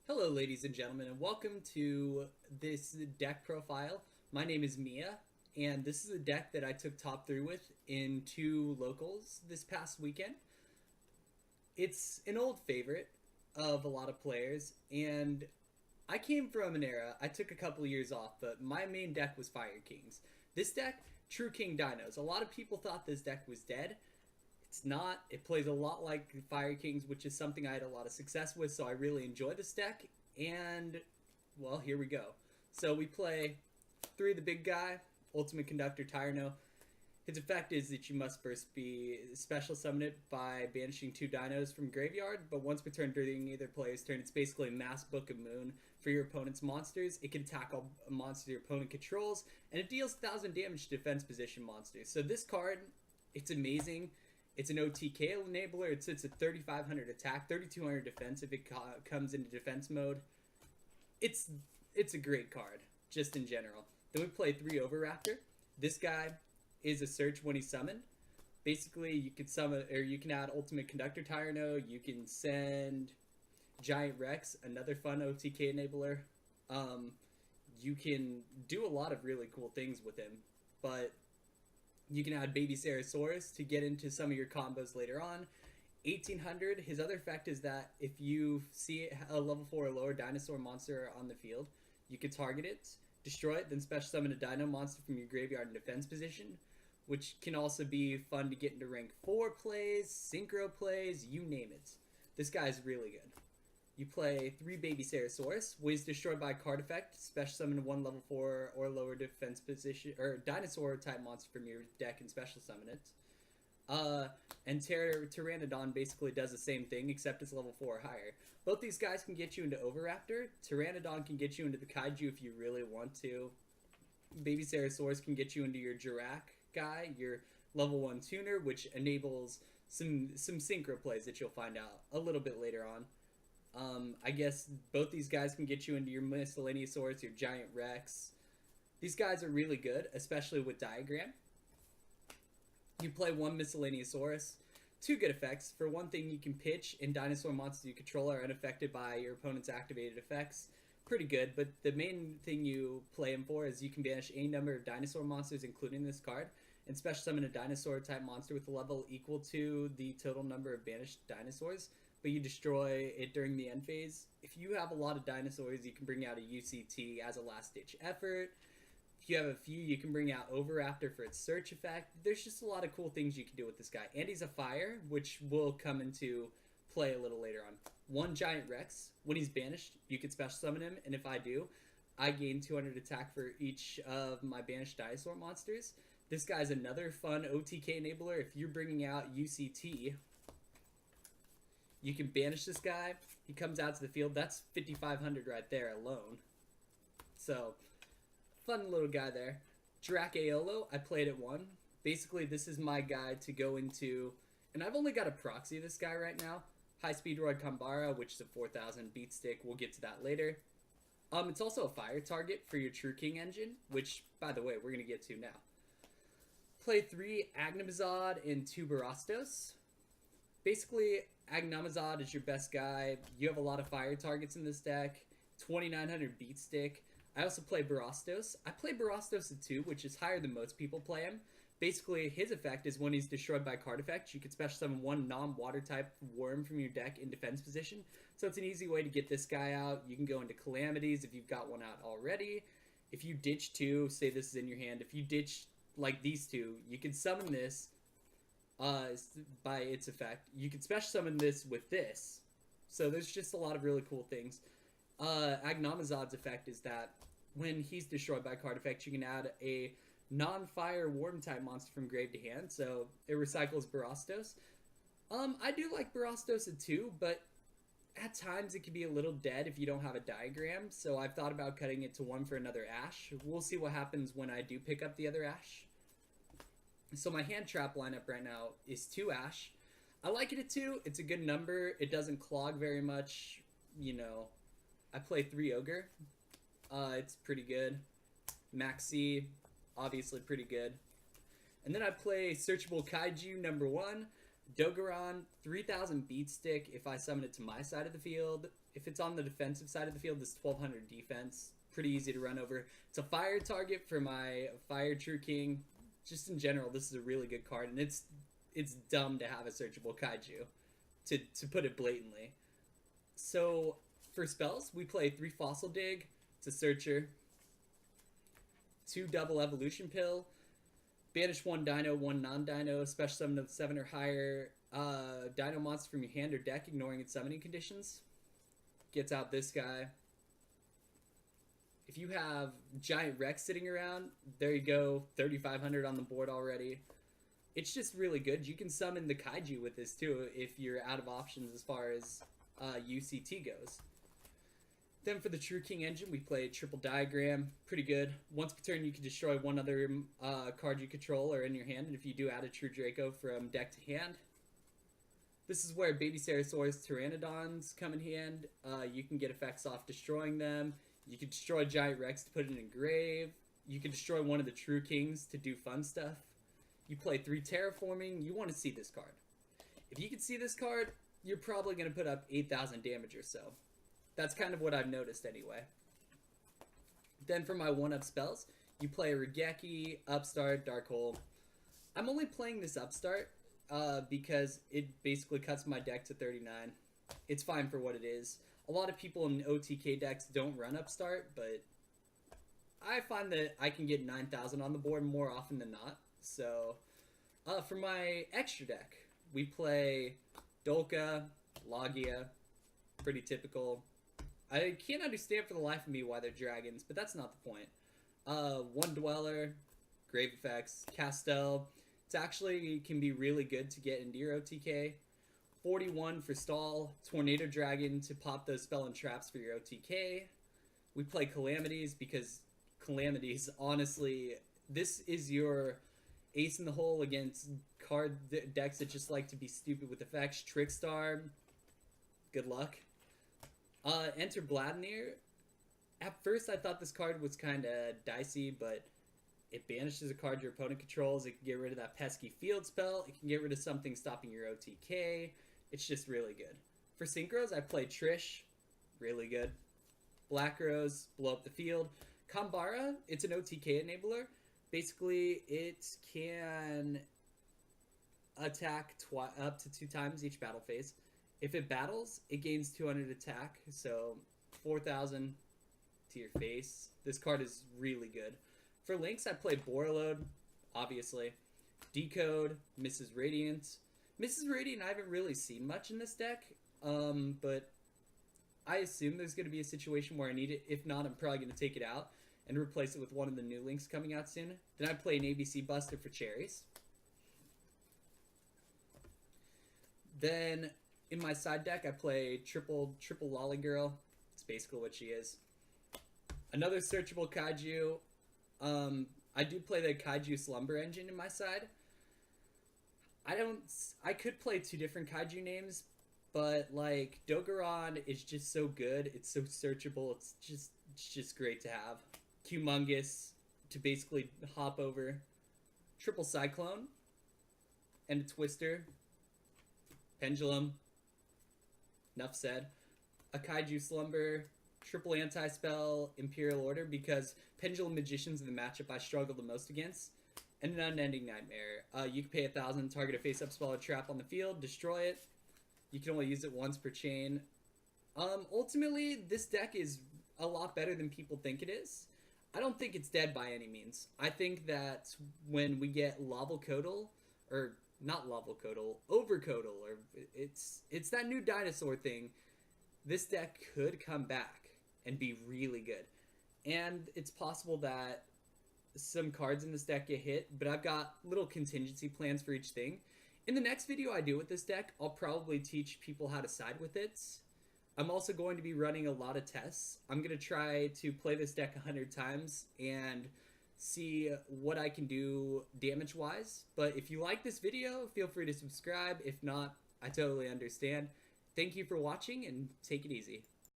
Hello ladies and gentlemen, and welcome to this deck profile. My name is Mia, and this is a deck that I took top 3 with in 2 locals this past weekend. It's an old favorite of a lot of players, and I came from an era, I took a couple of years off, but my main deck was Fire Kings. This deck, True King Dinos. A lot of people thought this deck was dead. It's not. It plays a lot like Fire Kings, which is something I had a lot of success with, so I really enjoy this deck. And, well, here we go. So we play 3 the big guy, Ultimate Conductor Tyranno. His effect is that you must first be special summon it by banishing 2 dinos from graveyard, but once per turn during either player's turn, it's basically a mass Book of Moon for your opponent's monsters. It can attack all monsters your opponent controls, and it deals 1,000 damage to defense position monsters. So this card, it's amazing. It's an OTK enabler. It sits at 3,500 attack, 3,200 defense if it comes into defense mode. It's a great card, just in general. Then we play 3 Oviraptor. This guy is a search when he's summoned. Basically, you can summon, or you can add Ultimate Conductor Tyranno. You can send Giant Rex, another fun OTK enabler. You can do a lot of really cool things with him, but you can add Babycerasaurus to get into some of your combos later on. 1,800, his other effect is that if you see a level 4 or lower dinosaur monster on the field, you can target it, destroy it, then special summon a dino monster from your graveyard in defense position, which can also be fun to get into rank 4 plays, synchro plays, you name it. This guy's really good. You play 3 Babycerasaurus. When he's destroyed by a card effect, special summon 1 level 4 or lower defense position, or dinosaur type monster from your deck and special summon it. And Petiteranadon basically does the same thing, except it's level 4 or higher. Both these guys can get you into Oviraptor. Pteranodon can get you into the Kaiju if you really want to. Babycerasaurus can get you into your Jurrac guy, your level 1 tuner, which enables some synchro plays that you'll find out a little bit later on. I guess both these guys can get you into your Miscellaneousaurus, your Giant Rex. These guys are really good, especially with Diagram. You play 1 Miscellaneousaurus. 2 good effects. For one thing, you can pitch, and dinosaur monsters you control are unaffected by your opponent's activated effects. Pretty good, but the main thing you play him for is you can banish any number of dinosaur monsters, including this card, and special summon a dinosaur type monster with a level equal to the total number of banished dinosaurs, but you destroy it during the end phase. If you have a lot of dinosaurs, you can bring out a UCT as a last-ditch effort. If you have a few, you can bring out Oviraptor for its search effect. There's just a lot of cool things you can do with this guy. And he's a fire, which will come into play a little later on. 1 Giant Rex. When he's banished, you can special summon him, and if I do, I gain 200 attack for each of my banished dinosaur monsters. This guy's another fun OTK enabler. If you're bringing out UCT, you can banish this guy. He comes out to the field. That's 5,500 right there alone. So, fun little guy there. Jurrac Aeolo, I played at 1. Basically, this is my guy to go into, and I've only got a proxy of this guy right now. Hi-Speedroid Chanbara, which is a 4,000 beat stick. We'll get to that later. It's also a fire target for your True King engine, which, by the way, we're going to get to now. Play 3 Agnimazud and 2 Bahrastos. Basically, Agnimazud is your best guy. You have a lot of fire targets in this deck. 2,900 beat stick. I also play Bahrastos. I play Bahrastos at 2, which is higher than most people play him. Basically, his effect is when he's destroyed by card effect, you can special summon 1 non-water type worm from your deck in defense position. So it's an easy way to get this guy out. You can go into Calamities if you've got one out already. If you ditch 2, say this is in your hand. If you ditch like these 2, you can summon this by its effect. You can special summon this with this. So there's just a lot of really cool things. Agnimazud's effect is that when he's destroyed by card effect, you can add a non-fire worm type monster from grave to hand, so it recycles Bahrastos. I do like Bahrastos at 2, but at times it can be a little dead if you don't have a diagram, so I've thought about cutting it to 1 for another Ash. We'll see what happens when I do pick up the other Ash. So my hand trap lineup right now is 2 Ash. I like it at 2. It's a good number. It doesn't clog very much. You know, I play 3 Ogre. It's pretty good. Maxx, obviously pretty good. And then I play Searchable Kaiju number 1. Dogoran, 3000 beat stick if I summon it to my side of the field. If it's on the defensive side of the field, this 1200 defense. Pretty easy to run over. It's a fire target for my Fire True King. Just in general, this is a really good card, and it's dumb to have a searchable Kaiju, to put it blatantly. So, for spells, we play 3 Fossil Dig. It's a Searcher. 2 Double Evolution Pill. Banish 1 Dino, 1 non-Dino. Special summon of 7 or higher Dino monster from your hand or deck, ignoring its summoning conditions. Gets out this guy. If you have Giant Rex sitting around, there you go. 3,500 on the board already. It's just really good. You can summon the Kaiju with this too if you're out of options as far as UCT goes. Then for the True King engine, we play Triple Diagram. Pretty good. Once per turn, you can destroy one other card you control or in your hand. And if you do, add a True Draco from deck to hand. This is where Babycerasaurus Pteranodons come in hand. You can get effects off destroying them. You can destroy Giant Rex to put it in a grave. You can destroy one of the True Kings to do fun stuff. You play 3 Terraforming. You want to see this card. If you can see this card, you're probably going to put up 8,000 damage or so. That's kind of what I've noticed anyway. Then for my 1-up spells, you play Raigeki, Upstart, Dark Hole. I'm only playing this Upstart because it basically cuts my deck to 39. It's fine for what it is. A lot of people in OTK decks don't run Upstart, but I find that I can get 9,000 on the board more often than not. So, for my extra deck, we play Dolkka, Laggia, pretty typical. I can't understand for the life of me why they're dragons, but that's not the point. 1 Dweller, Grave Effects, Castel. It actually can be really good to get into your OTK. 41 for Stall, Tornado Dragon to pop those spell and traps for your OTK. We play Calamities because Calamities, honestly, this is your ace in the hole against card decks that just like to be stupid with effects. Trickstar, good luck. Enterblathnir. At first, I thought this card was kind of dicey, but it banishes a card your opponent controls. It can get rid of that pesky field spell. It can get rid of something stopping your OTK. It's just really good. For Synchros, I play Trish. Really good. Black Rose, blow up the field. Chanbara, it's an OTK enabler. Basically, it can attack up to 2 times each battle phase. If it battles, it gains 200 attack, so 4,000 to your face. This card is really good. For links, I play Borreload, obviously. Decode, Mrs. Radiant. Mrs. Radiant I haven't really seen much in this deck, but I assume there's going to be a situation where I need it. If not, I'm probably going to take it out and replace it with one of the new links coming out soon. Then I play an ABC Buster for cherries. Then in my side deck, I play triple Lolly Girl. It's basically what she is. Another searchable Kaiju. I do play the Kaiju Slumber engine in my side. I could play 2 different Kaiju names, but like Dogoran is just so good. It's so searchable. It's just great to have. Humongous to basically hop over. Triple Cyclone and a Twister. Pendulum. Enough said. A Kaiju Slumber. Triple Anti-Spell, Imperial Order, because Pendulum Magician's the matchup I struggle the most against. And an Unending Nightmare. You can pay 1,000, target a face-up spell or trap on the field, destroy it. You can only use it once per chain. Ultimately, this deck is a lot better than people think it is. I don't think it's dead by any means. I think that when we get Lavalcodal, or not Lavalcodal, Overcodal, or it's that new Dinosaur thing, this deck could come back and be really good. And it's possible that some cards in this deck get hit, but I've got little contingency plans for each thing. In the next video I do with this deck, I'll probably teach people how to side with it. I'm also going to be running a lot of tests. I'm going to try to play this deck 100 times and see what I can do damage-wise. But if you like this video, feel free to subscribe. If not, I totally understand. Thank you for watching, and take it easy.